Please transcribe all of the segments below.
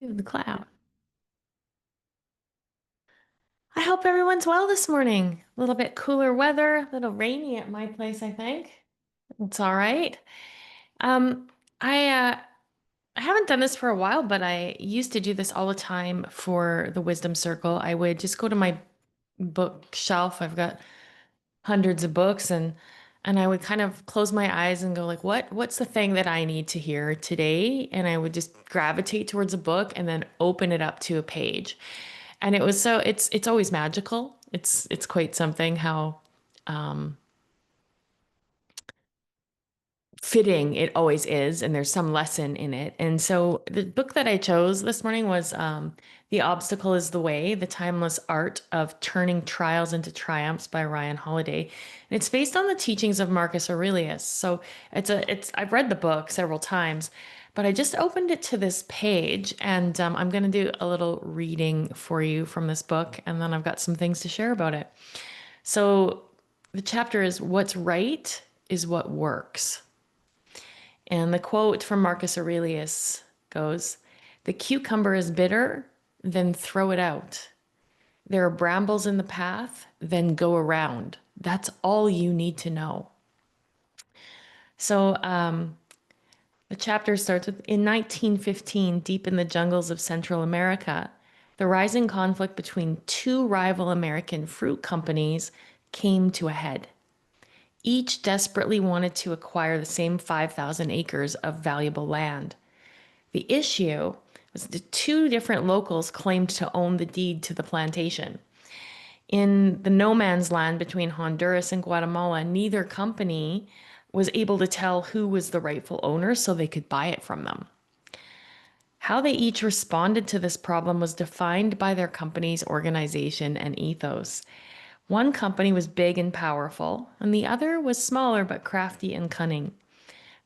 In the cloud. I hope everyone's well this morning. A little bit cooler weather, a little rainy at my place, I think. It's all right. Um, I haven't done this for a while, but I used to do this all the time for the Wisdom Circle. I would just go to my bookshelf. I've got hundreds of books and I would kind of close my eyes and go like, what's the thing that I need to hear today? And I would just gravitate towards a book and then open it up to a page. And it was so it's always magical. It's quite something how fitting it always is, and there's some lesson in it. And so the book that I chose this morning was The Obstacle is the Way, The Timeless Art of Turning Trials into Triumphs by Ryan Holiday. And it's based on the teachings of Marcus Aurelius. So I've read the book several times, but I just opened it to this page and I'm going to do a little reading for you from this book, and then I've got some things to share about it. So the chapter is What's Right is What Works. And the quote from Marcus Aurelius goes, "The cucumber is bitter, then throw it out. There are brambles in the path, then go around. That's all you need to know." So the chapter starts with in 1915, deep in the jungles of Central America, the rising conflict between two rival American fruit companies came to a head. Each desperately wanted to acquire the same 5,000 acres of valuable land. The issue was the two different locals claimed to own the deed to the plantation. In the no man's land between Honduras and Guatemala, neither company was able to tell who was the rightful owner so they could buy it from them. How they each responded to this problem was defined by their company's organization and ethos. One company was big and powerful, and the other was smaller but crafty and cunning.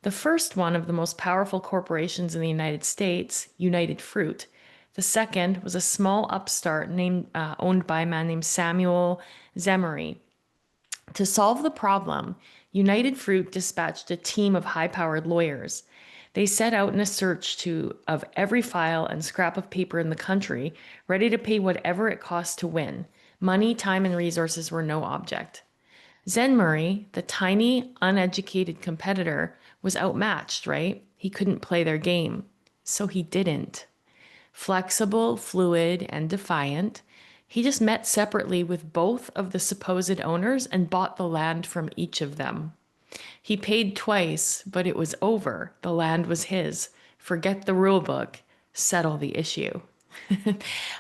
The first one of the most powerful corporations in the United States, United Fruit. The second was a small upstart owned by a man named Samuel Zemery. To solve the problem, United Fruit dispatched a team of high-powered lawyers. They set out in a of every file and scrap of paper in the country, ready to pay whatever it cost to win. Money, time, and resources were no object. Zen Murray, the tiny, uneducated competitor, was outmatched, right? He couldn't play their game. So he didn't. Flexible, fluid, and defiant, he just met separately with both of the supposed owners and bought the land from each of them. He paid twice, but it was over. The land was his. Forget the rule book. Settle the issue.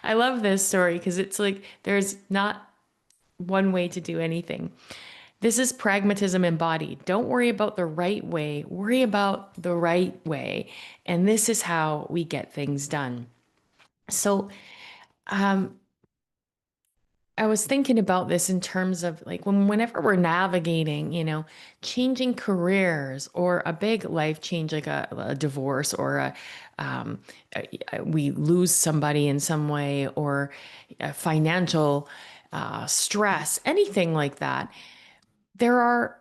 I love this story because it's like there's not one way to do anything. This is pragmatism embodied. Don't worry about the right way, worry about the right way. And this is how we get things done. So, um, I was thinking about this in terms of like whenever we're navigating, changing careers or a big life change, like a divorce or um, we lose somebody in some way or a financial stress, anything like that. There are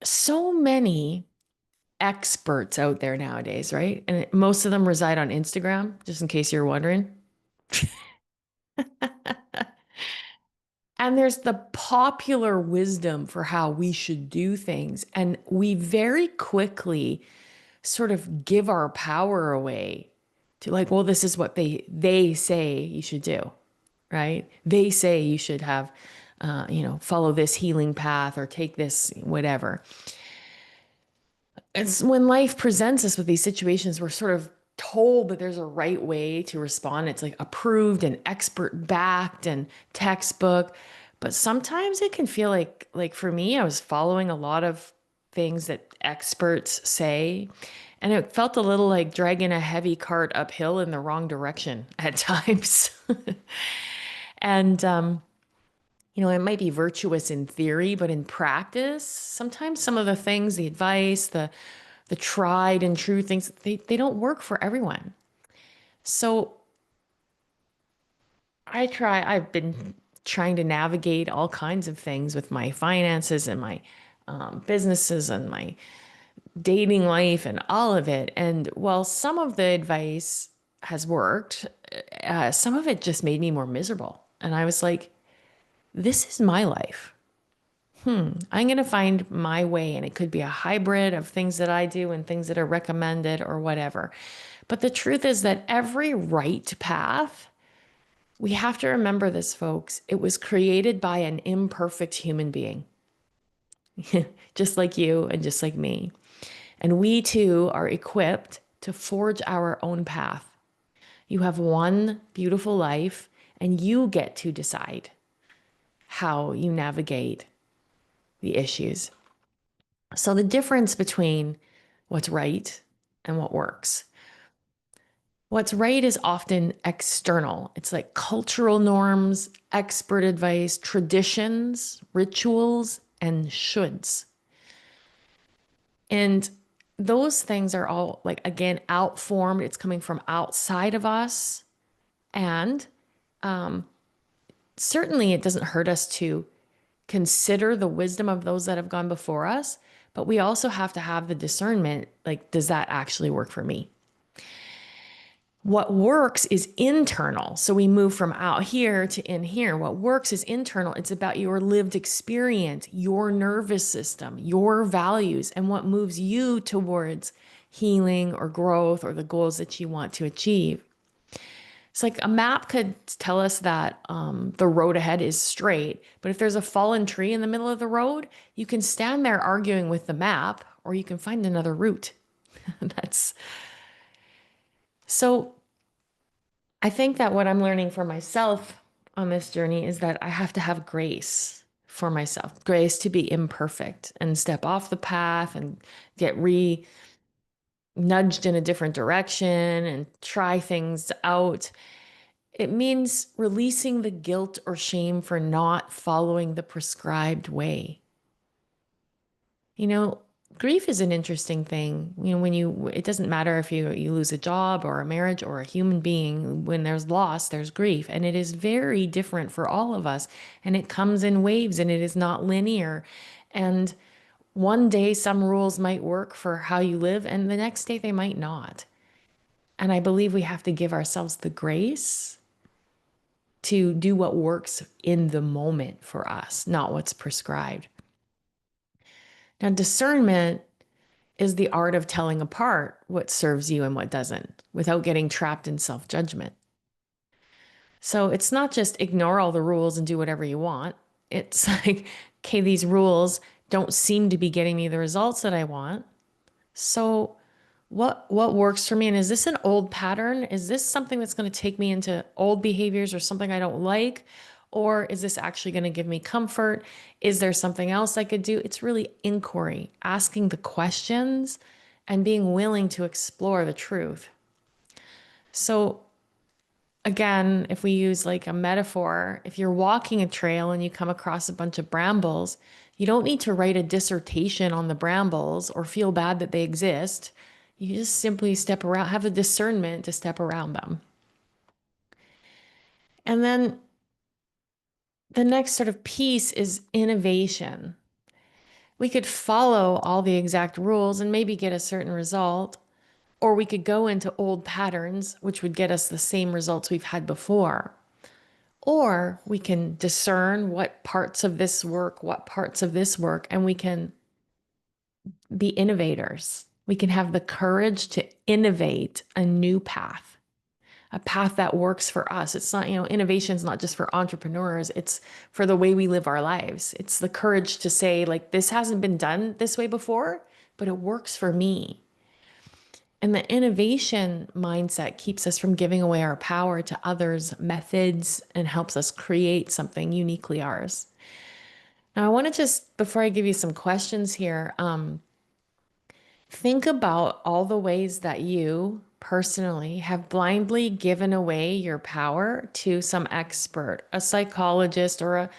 so many experts out there nowadays, right? And most of them reside on Instagram, just in case you're wondering. And there's the popular wisdom for how we should do things. And we very quickly sort of give our power away to like, well, this is what they say you should do, right? They say you should have, follow this healing path or take this, whatever. It's when life presents us with these situations, we're sort of told that there's a right way to respond. It's like approved and expert backed and textbook. But sometimes it can feel like for me, I was following a lot of things that experts say, and it felt a little like dragging a heavy cart uphill in the wrong direction at times. And it might be virtuous in theory, but in practice, sometimes some of the things, the advice, the tried and true things, they don't work for everyone. So I've been trying to navigate all kinds of things with my finances and my businesses and my dating life and all of it. And while some of the advice has worked, some of it just made me more miserable. And I was like, this is my life. I'm going to find my way. And it could be a hybrid of things that I do and things that are recommended or whatever. But the truth is that every right path, we have to remember this, folks, it was created by an imperfect human being, just like you and just like me. And we too are equipped to forge our own path. You have one beautiful life, and you get to decide how you navigate the issues. So, the difference between what's right and what works. What's right is often external. It's like cultural norms, expert advice, traditions, rituals, and shoulds. And those things are all like, again, outformed. It's coming from outside of us. And certainly it doesn't hurt us to consider the wisdom of those that have gone before us. But we also have to have the discernment like, does that actually work for me? What works is internal. So we move from out here to in here. What works is internal. It's about your lived experience, your nervous system, your values, and what moves you towards healing or growth or the goals that you want to achieve. It's like a map could tell us that the road ahead is straight, but if there's a fallen tree in the middle of the road, you can stand there arguing with the map, or you can find another route. That's so. I think that what I'm learning for myself on this journey is that I have to have grace for myself, grace to be imperfect and step off the path and get nudged in a different direction and try things out. It means releasing the guilt or shame for not following the prescribed way. You know, grief is an interesting thing. You know, it doesn't matter if you lose a job or a marriage or a human being, when there's loss, there's grief. And it is very different for all of us. And it comes in waves and it is not linear. And one day some rules might work for how you live, and the next day they might not. And I believe we have to give ourselves the grace to do what works in the moment for us, not what's prescribed. Now, discernment is the art of telling apart what serves you and what doesn't without getting trapped in self-judgment. So it's not just ignore all the rules and do whatever you want. It's like, okay, these rules don't seem to be getting me the results that I want. So what works for me? And is this an old pattern? Is this something that's going to take me into old behaviors or something I don't like? Or is this actually going to give me comfort? Is there something else I could do? It's really inquiry, asking the questions and being willing to explore the truth. So again, if we use like a metaphor, if you're walking a trail and you come across a bunch of brambles, you don't need to write a dissertation on the brambles or feel bad that they exist. You just simply step around, have the discernment to step around them. And then the next sort of piece is innovation. We could follow all the exact rules and maybe get a certain result, or we could go into old patterns, which would get us the same results we've had before. Or we can discern what parts of this work, what parts of this work, and we can be innovators. We can have the courage to innovate a new path, a path that works for us. It's not, innovation is not just for entrepreneurs, it's for the way we live our lives. It's the courage to say, like, this hasn't been done this way before, but it works for me. And the innovation mindset keeps us from giving away our power to others' methods and helps us create something uniquely ours. Now, I want to just, before I give you some questions here, think about all the ways that you personally have blindly given away your power to some expert, a psychologist or a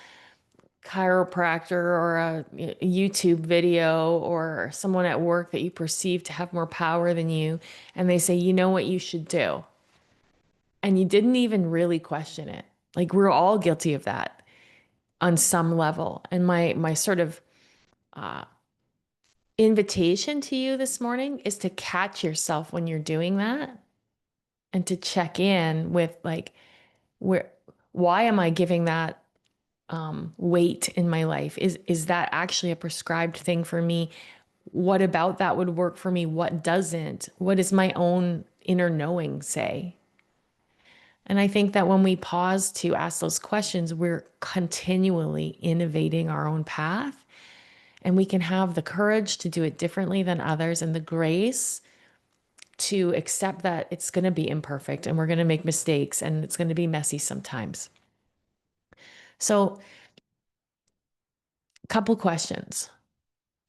chiropractor or a YouTube video or someone at work that you perceive to have more power than you. And they say, you know what you should do. And you didn't even really question it. Like, we're all guilty of that on some level. And my sort of invitation to you this morning is to catch yourself when you're doing that and to check in with like, where, why am I giving that weight in my life? Is that actually a prescribed thing for me? What about that would work for me? What doesn't? What does my own inner knowing say? And I think that when we pause to ask those questions, we're continually innovating our own path, and we can have the courage to do it differently than others and the grace to accept that it's going to be imperfect and we're going to make mistakes and it's going to be messy sometimes. So, a couple questions.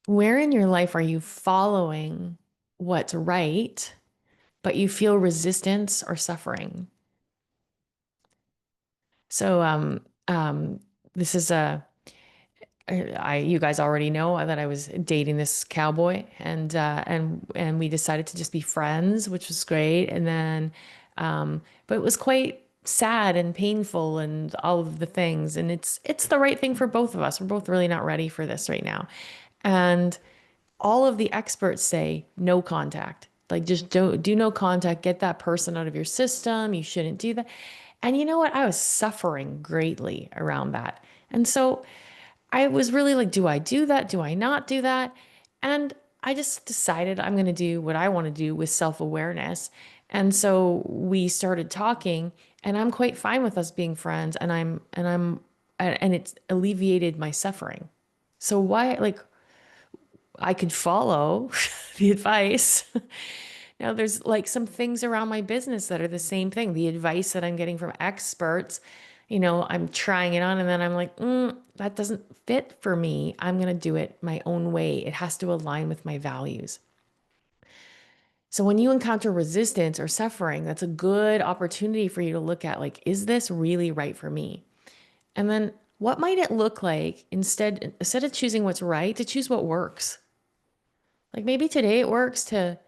Where in your life are you following what's right, but you feel resistance or suffering? So, this is you guys already know that I was dating this cowboy, and we decided to just be friends, which was great. And then, but it was quite sad and painful and all of the things. And it's the right thing for both of us. We're both really not ready for this right now. And all of the experts say no contact. Like just don't do no contact, get that person out of your system. You shouldn't do that. And you know what? I was suffering greatly around that. And so I was really like, do I do that? Do I not do that? And I just decided I'm going to do what I want to do with self-awareness. And so we started talking, and I'm quite fine with us being friends, and it's alleviated my suffering. So why, like, I could follow the advice. Now, there's like some things around my business that are the same thing. The advice that I'm getting from experts, I'm trying it on and then I'm like, that doesn't fit for me. I'm going to do it my own way. It has to align with my values. So when you encounter resistance or suffering, that's a good opportunity for you to look at like, is this really right for me? And then what might it look like instead of choosing what's right, to choose what works? Like maybe today it works to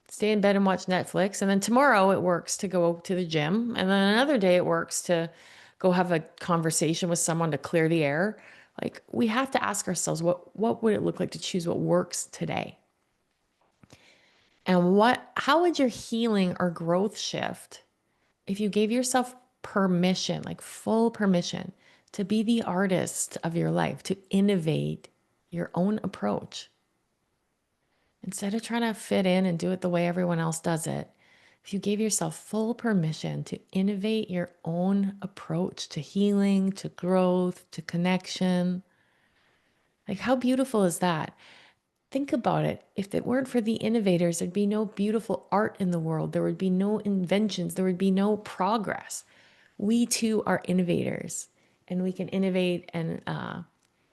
stay in bed and watch Netflix, and then tomorrow it works to go to the gym, and then another day it works to go have a conversation with someone to clear the air. Like we have to ask ourselves what would it look like to choose what works today? And how would your healing or growth shift if you gave yourself permission, like full permission to be the artist of your life, to innovate your own approach? Instead of trying to fit in and do it the way everyone else does it, if you gave yourself full permission to innovate your own approach to healing, to growth, to connection, like how beautiful is that? Think about it. If it weren't for the innovators, there'd be no beautiful art in the world. There would be no inventions. There would be no progress. We too are innovators, and we can innovate and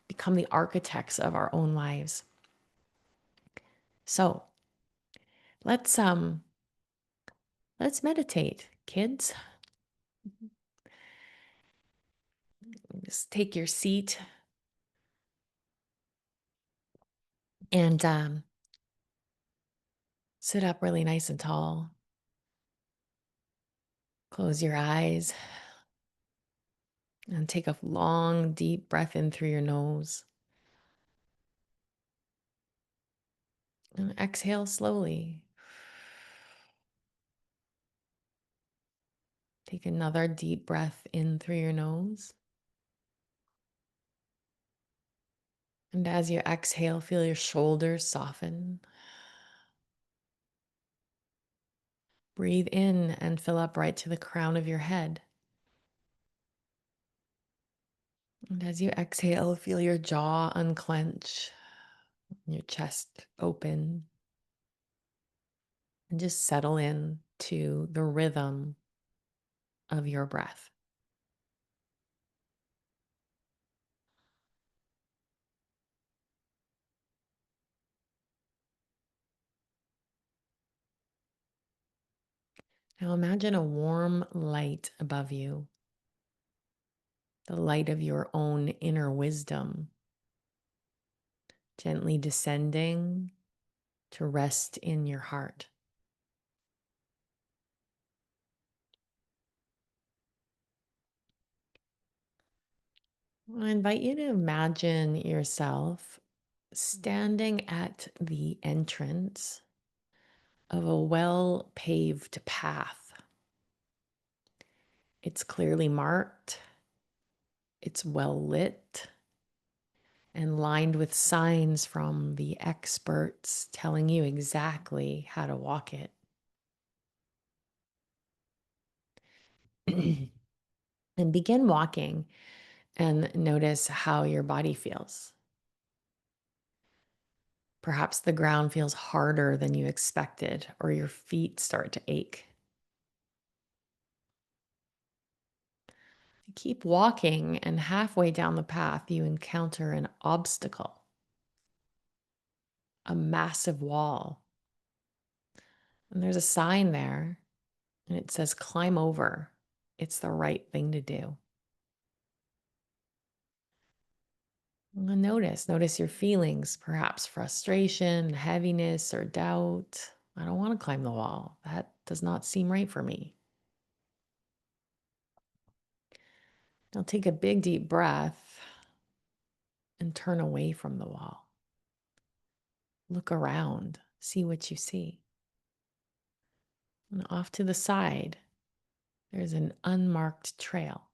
become the architects of our own lives. So let's meditate, kids. Just take your seat and sit up really nice and tall. Close your eyes and take a long, deep breath in through your nose. And exhale slowly. Take another deep breath in through your nose. And as you exhale, feel your shoulders soften. Breathe in and fill up right to the crown of your head. And as you exhale, feel your jaw unclench, your chest open, and just settle in to the rhythm of your breath. Now imagine a warm light above you, the light of your own inner wisdom, gently descending to rest in your heart. I invite you to imagine yourself standing at the entrance of a well-paved path. It's clearly marked, it's well lit, and lined with signs from the experts telling you exactly how to walk it. And begin walking and notice how your body feels. Perhaps the ground feels harder than you expected, or your feet start to ache. Keep walking, and halfway down the path, you encounter an obstacle, a massive wall. And there's a sign there, and it says, "Climb over. It's the right thing to do." And notice your feelings, perhaps frustration, heaviness, or doubt. I don't want to climb the wall. That does not seem right for me. Now take a big, deep breath and turn away from the wall. Look around, see what you see. And off to the side, there's an unmarked trail.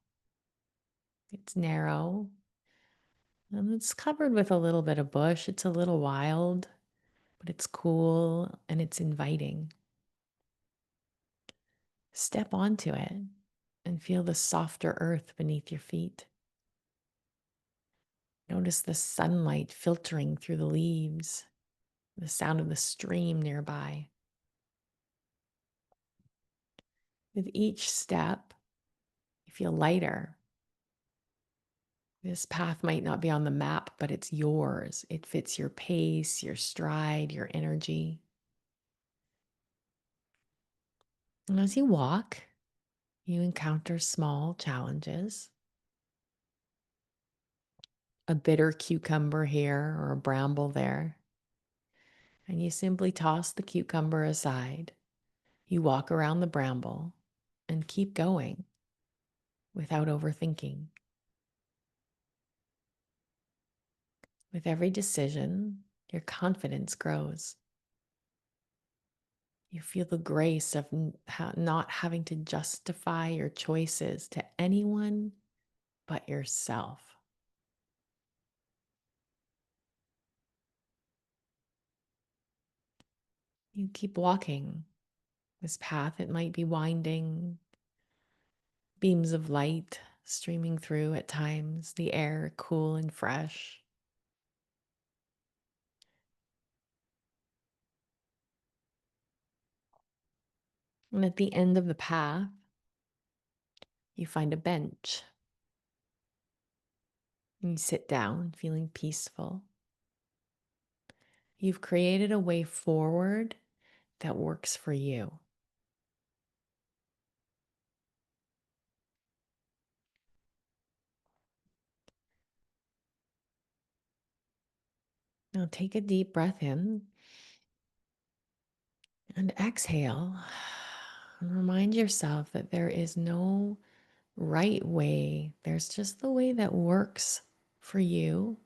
It's narrow and it's covered with a little bit of bush. It's a little wild, but it's cool and it's inviting. Step onto it and feel the softer earth beneath your feet. Notice the sunlight filtering through the leaves, the sound of the stream nearby. With each step, you feel lighter. This path might not be on the map, but it's yours. It fits your pace, your stride, your energy. And as you walk, you encounter small challenges. A bitter cucumber here or a bramble there. And you simply toss the cucumber aside. You walk around the bramble and keep going without overthinking. With every decision, your confidence grows. You feel the grace of not having to justify your choices to anyone but yourself. You keep walking this path. It might be winding, beams of light streaming through at times, the air cool and fresh. And at the end of the path, you find a bench. You sit down, feeling peaceful. You've created a way forward that works for you. Now take a deep breath in and exhale. And remind yourself that there is no right way. There's just the way that works for you.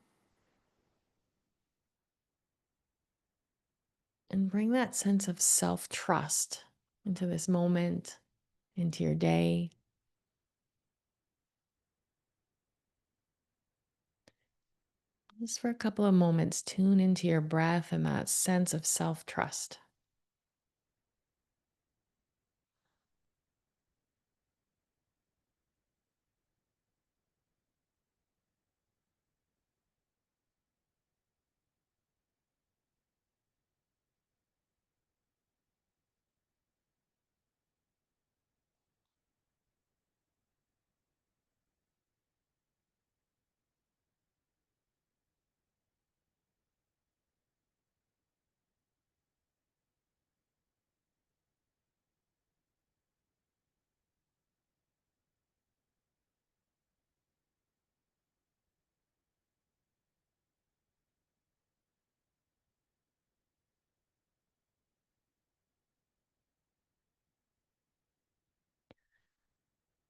And bring that sense of self-trust into this moment, into your day. Just for a couple of moments, tune into your breath and that sense of self-trust.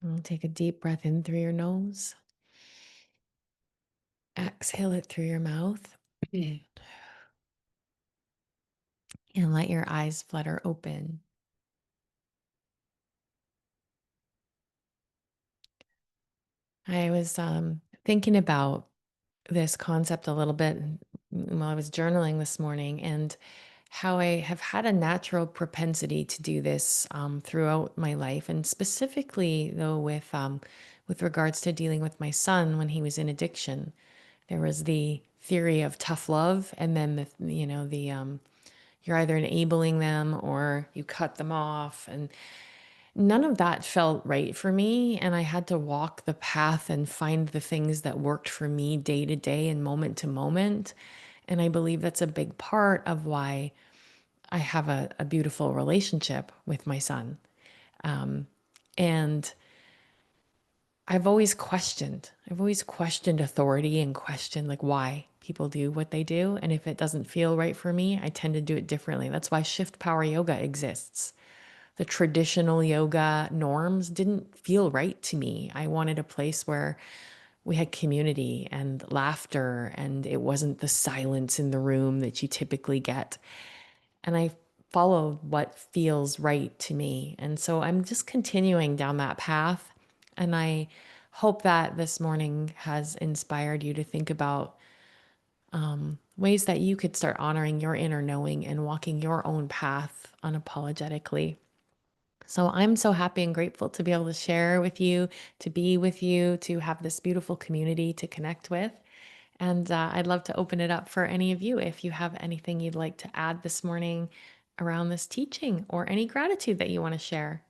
And take a deep breath in through your nose. Exhale it through your mouth. And let your eyes flutter open. I was thinking about this concept a little bit while I was journaling this morning, and how I have had a natural propensity to do this throughout my life, and specifically though with regards to dealing with my son when he was in addiction. There was the theory of tough love, and then the you're either enabling them or you cut them off, and none of that felt right for me. And I had to walk the path and find the things that worked for me day to day and moment to moment. And I believe that's a big part of why I have a beautiful relationship with my son. And I've always questioned authority and questioned like why people do what they do. And if it doesn't feel right for me, I tend to do it differently. That's why shift power yoga exists. The traditional yoga norms didn't feel right to me. I wanted a place where we had community and laughter, and it wasn't the silence in the room that you typically get. And I followed what feels right to me. And so I'm just continuing down that path. And I hope that this morning has inspired you to think about ways that you could start honoring your inner knowing and walking your own path unapologetically. So I'm so happy and grateful to be able to share with you, to be with you, to have this beautiful community to connect with. And I'd love to open it up for any of you if you have anything you'd like to add this morning around this teaching or any gratitude that you want to share.